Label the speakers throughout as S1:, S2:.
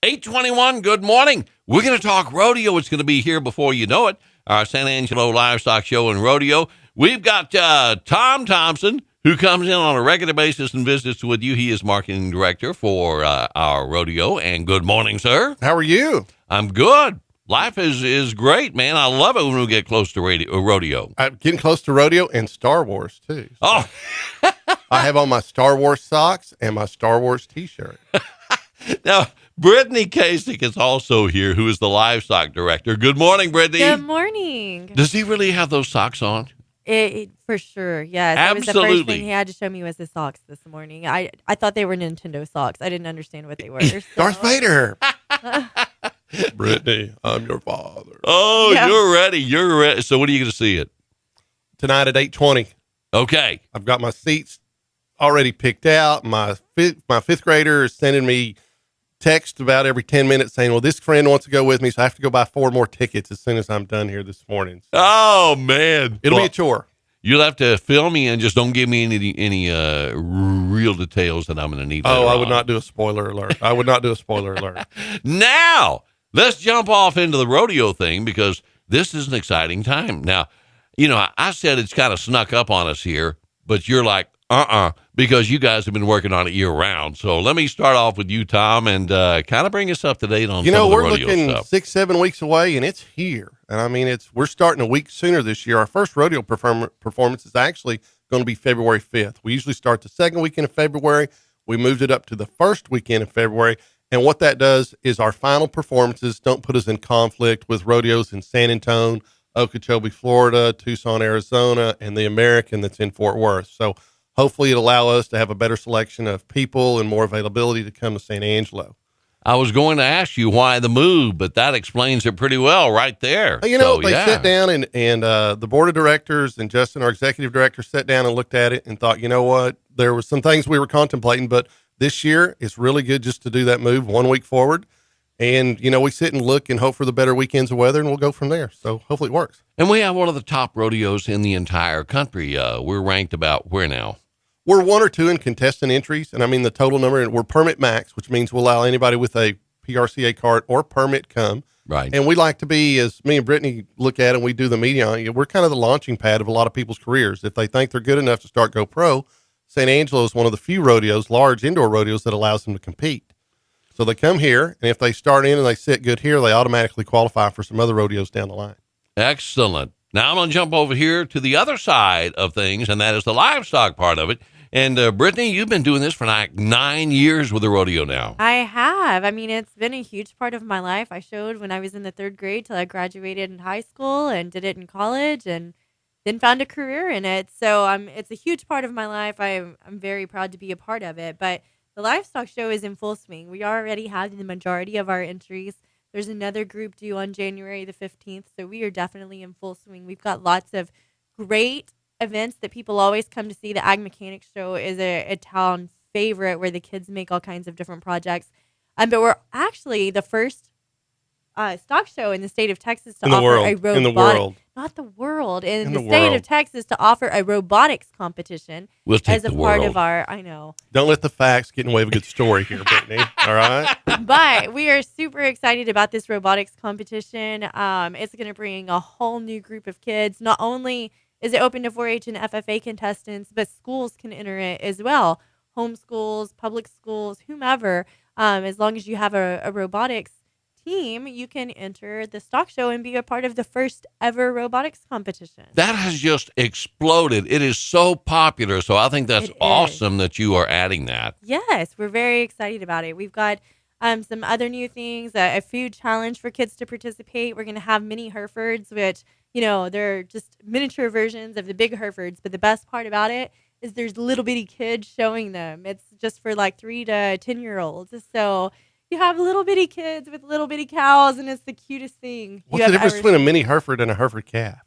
S1: 8:21, good morning. We're going to talk rodeo. It's going to be here before you know it. Our Sanangelo Livestock Show and Rodeo. We've got Tom Thompson, who comes in on a regular basis and visits with you. He is marketing director for our rodeo. And good morning, sir.
S2: How are you?
S1: I'm good. Life is great, man. I love it when we get close to rodeo.
S2: I'm getting close to rodeo and Star Wars, too. So
S1: Oh,
S2: I have on my Star Wars socks and my Star Wars T-shirt.
S1: now, Brittany Kasich is also here, who is the livestock director. Good morning, Brittany.
S3: Good morning.
S1: Does he really have those socks on?
S3: For sure, yes. That was the
S1: Absolutely.
S3: first thing he had to show me was the socks this morning. I thought they were Nintendo socks. I didn't understand what they were. So.
S2: Darth Vader. Brittany, I'm your father.
S1: Oh,
S3: Yeah.
S1: You're ready. You're ready. So when are you going to see it?
S2: Tonight at 8:20.
S1: Okay.
S2: I've got my seats already picked out. My fifth grader is sending me text about every 10 minutes saying, well, this friend wants to go with me, so I have to go buy 4 more tickets as soon as I'm done here this morning. So
S1: Oh, man.
S2: it'll
S1: Well,
S2: be a chore.
S1: You'll have to fill me in. Just don't give me any real details that I'm going to need.
S2: Oh,
S1: later
S2: I would
S1: on.
S2: not do a spoiler alert. I would not do a spoiler alert.
S1: Now, let's jump off into the rodeo thing because this is an exciting time. Now, I said it's kind of snuck up on us here, but you're like, because you guys have been working on it year round. So let me start off with you, Tom, and kind of bring us up to date on some of the
S2: We're
S1: rodeo
S2: looking
S1: stuff.
S2: 6-7 weeks away, and it's here. And I mean, we're starting a week sooner this year. Our first rodeo performance is actually going to be February 5th. We usually start the second weekend of February. We moved it up to the first weekend of February. And what that does is our final performances don't put us in conflict with rodeos in San Antonio, Okeechobee, Florida, Tucson, Arizona, and the American that's in Fort Worth. So hopefully it'll allow us to have a better selection of people and more availability to come to Sanangelo.
S1: I was going to ask you why the move, but that explains it pretty well right there.
S2: They sat down and the board of directors and Justin, our executive director, sat down and looked at it and thought, you know what, there were some things we were contemplating, but this year it's really good just to do that move 1 week forward. And, we sit and look and hope for the better weekends of weather, and we'll go from there. So hopefully it works.
S1: And we have one of the top rodeos in the entire country. We're ranked about where now?
S2: We're 1 or 2 in contestant entries. And I mean, the total number, and we're permit max, which means we'll allow anybody with a PRCA card or permit come.
S1: Right.
S2: And we like to be, as me and Brittany look at it and we do the media on it, we're kind of the launching pad of a lot of people's careers. If they think they're good enough to start Go Pro, Sanangelo is one of the few rodeos, large indoor rodeos, that allows them to compete. So they come here, and if they start in and they sit good here, they automatically qualify for some other rodeos down the line.
S1: Excellent. Now I'm going to jump over here to the other side of things, and that is the livestock part of it. And Brittany, you've been doing this for like 9 years with the rodeo now.
S3: I have. I mean, it's been a huge part of my life. I showed when I was in the 3rd grade till I graduated in high school and did it in college and then found a career in it. So it's a huge part of my life. I'm very proud to be a part of it. But the Livestock Show is in full swing. We already have the majority of our entries. There's another group due on January the 15th, so we are definitely in full swing. We've got lots of great events that people always come to see. The Ag Mechanics Show is a town favorite where the kids make all kinds of different projects. But we're actually the first stock show in the state of Texas to offer a robotic,
S2: in the world.
S3: Not the world, in the
S2: the
S3: state
S2: world.
S3: of Texas to offer a robotics competition
S1: We'll take
S3: as a
S1: the
S3: part
S1: world.
S3: of our, I know.
S2: Don't let the facts get in the way of a good story here, Brittany. All right?
S3: But we are super excited about this robotics competition. It's going to bring a whole new group of kids. Not only is it open to 4-H and FFA contestants, but schools can enter it as well. Home schools, public schools, whomever. As long as you have a robotics team, you can enter the stock show and be a part of the first ever robotics competition.
S1: That has just exploded. It is so popular. So I think that's
S3: It is.
S1: awesome that you are adding that.
S3: Yes, we're very excited about it. We've got some other new things, a food challenge for kids to participate. We're going to have mini Herefords, which, they're just miniature versions of the big Herefords. But the best part about it is there's little bitty kids showing them. It's just for like 3 to 10-year-olds. So you have little bitty kids with little bitty cows, and it's the cutest thing.
S2: What's the difference between a mini Hereford and a Hereford calf?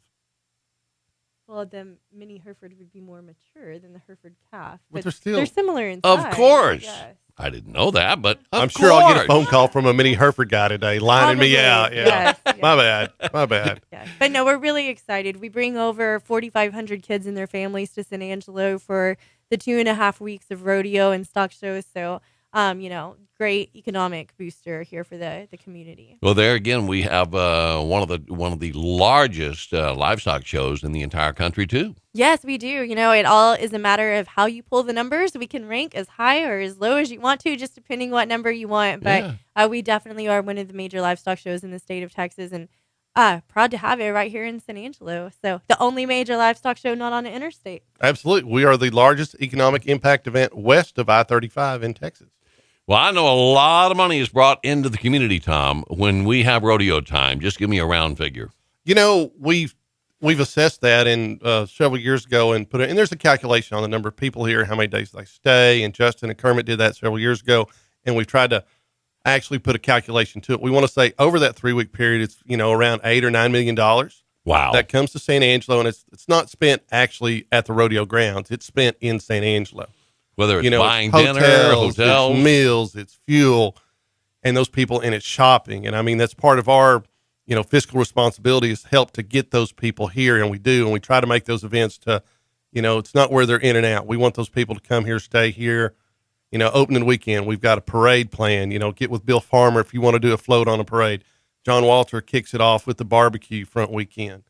S3: Well, the mini Hereford would be more mature than the Hereford calf.
S2: But
S3: But
S2: they're
S3: they're
S2: still-
S3: similar in
S1: Of
S3: size.
S1: course.
S3: Yes.
S1: I didn't know that, but
S2: I'm sure I'll get a phone call from a mini Hereford guy today lining me
S3: Probably,
S2: out. Yeah.
S3: yes,
S2: My
S3: yes.
S2: bad. My bad.
S3: Yeah. But no, we're really excited. We bring over 4,500 kids and their families to Sanangelo for the 2.5 weeks of rodeo and stock shows. So great economic booster here for the community.
S1: Well, there again, we have one of the largest livestock shows in the entire country too.
S3: Yes, we do. It all is a matter of how you pull the numbers. We can rank as high or as low as you want to, just depending what number you want. But we definitely are one of the major livestock shows in the state of Texas, and proud to have it right here in Sanangelo. So the only major livestock show not on an interstate.
S2: Absolutely. We are the largest economic impact event west of I-35 in Texas.
S1: Well, I know a lot of money is brought into the community, Tom, when we have rodeo time. Just give me a round figure.
S2: We've assessed that in several years ago and and there's a calculation on the number of people here, how many days they stay. And Justin and Kermit did that several years ago. And we've tried to actually put a calculation to it. We want to say over that 3-week period, it's, around $8 or $9 million.
S1: Wow.
S2: That comes to Sanangelo, and it's not spent actually at the rodeo grounds. It's spent in Sanangelo.
S1: Whether it's buying
S2: it's
S1: dinner, hotels,
S2: it's meals, it's fuel, and those people, and it's shopping. And I mean, that's part of our, fiscal responsibility is help to get those people here. And we do, and we try to make those events to, it's not where they're in and out. We want those people to come here, stay here, opening weekend. We've got a parade plan, get with Bill Farmer if you want to do a float on a parade. John Walter kicks it off with the barbecue front weekend.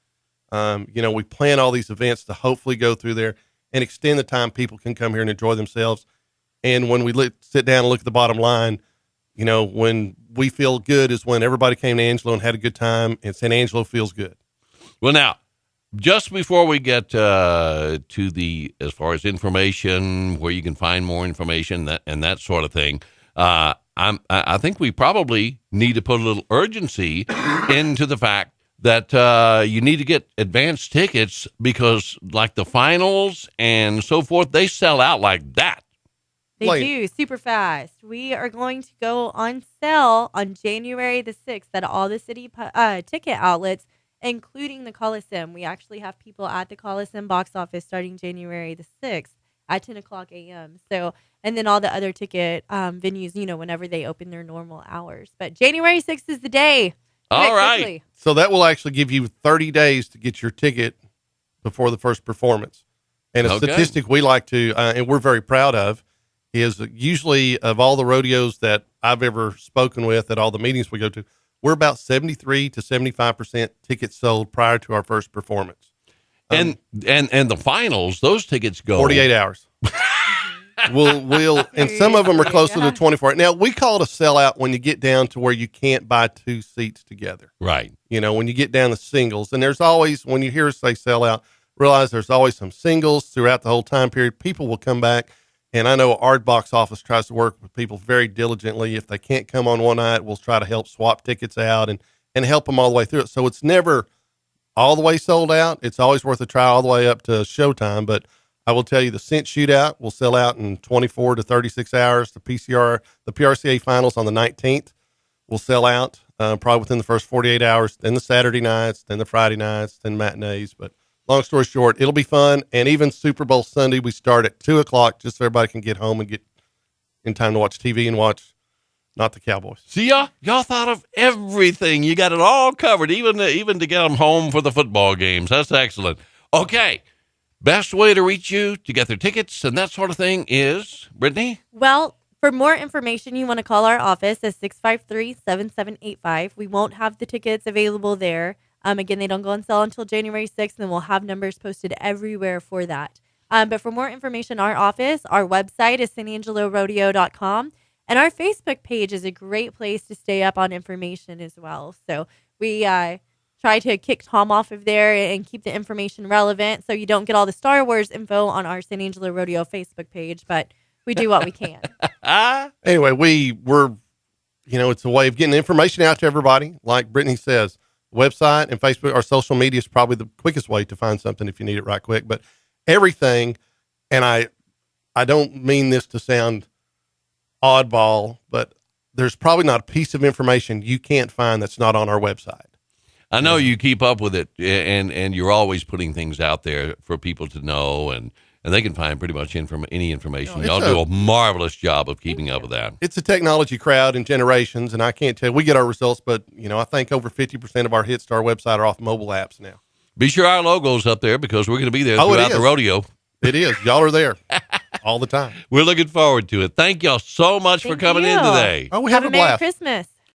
S2: We plan all these events to hopefully go through there and extend the time people can come here and enjoy themselves. And when we sit down and look at the bottom line, when we feel good is when everybody came to Angelo and had a good time, and Sanangelo feels good.
S1: Well, now, just before we get to as far as information, where you can find more information and that sort of thing, I think we probably need to put a little urgency into the fact that you need to get advance tickets, because like the finals and so forth, they sell out like that.
S3: They do, super fast. We are going to go on sale on January the 6th at all the city ticket outlets, including the Coliseum. We actually have people at the Coliseum box office starting January the 6th at 10 o'clock a.m. So, and then all the other ticket venues, whenever they open their normal hours. But January 6th is the day.
S1: All right.
S3: Quickly.
S2: So that will actually give you 30 days to get your ticket before the first performance. And a statistic we like to, and we're very proud of, is usually of all the rodeos that I've ever spoken with at all the meetings we go to, we're about 73 to 75% tickets sold prior to our first performance.
S1: And the finals, those tickets go
S2: 48 hours. We'll, and some of them are closer to 24. Now, we call it a sellout when you get down to where you can't buy two seats together.
S1: Right.
S2: When you get down to singles, and there's always, when you hear us say sellout, realize there's always some singles throughout the whole time period. People will come back. And I know our box office tries to work with people very diligently. If they can't come on one night, we'll try to help swap tickets out and help them all the way through it. So it's never all the way sold out. It's always worth a try all the way up to showtime. But I will tell you, the cent shootout will sell out in 24 to 36 hours. The PRCA finals on the 19th will sell out probably within the first 48 hours. Then the Saturday nights, then the Friday nights, then matinees. But long story short, it'll be fun. And even Super Bowl Sunday, we start at 2:00 just so everybody can get home and get in time to watch TV and watch not the Cowboys.
S1: See, y'all thought of everything. You got it all covered, even to get them home for the football games. That's excellent. Okay. Best way to reach you to get their tickets and that sort of thing is, Brittany?
S3: Well, for more information, you want to call our office at 653-7785. We won't have the tickets available there. Again, they don't go on sale until January 6th, and we'll have numbers posted everywhere for that. But for more information, our website is Sanangelo.youtube.com, and our Facebook page is a great place to stay up on information as well. So we try to kick Tom off of there and keep the information relevant so you don't get all the Star Wars info on our San Angelo Rodeo Facebook page, but we do what we can.
S2: Anyway, we're, it's a way of getting information out to everybody. Like Brittany says, website and Facebook, our social media is probably the quickest way to find something if you need it right quick. But everything, and I don't mean this to sound oddball, but there's probably not a piece of information you can't find that's not on our website.
S1: I know you keep up with it, and you're always putting things out there for people to know, and they can find pretty much any information. Y'all do a marvelous job of keeping up with that.
S2: It's a technology crowd in generations, and I can't tell. We get our results, but I think over 50% of our hits to our website are off mobile apps now.
S1: Be sure our logo's up there because we're going to be there throughout the rodeo.
S2: It is. Y'all are there. all the time.
S1: We're looking forward to it. Thank y'all so much for
S3: Thank
S1: coming in
S3: you.
S1: today.
S2: Oh, we
S3: Have
S2: have
S3: a
S2: a
S3: Merry
S2: blast.
S3: Christmas.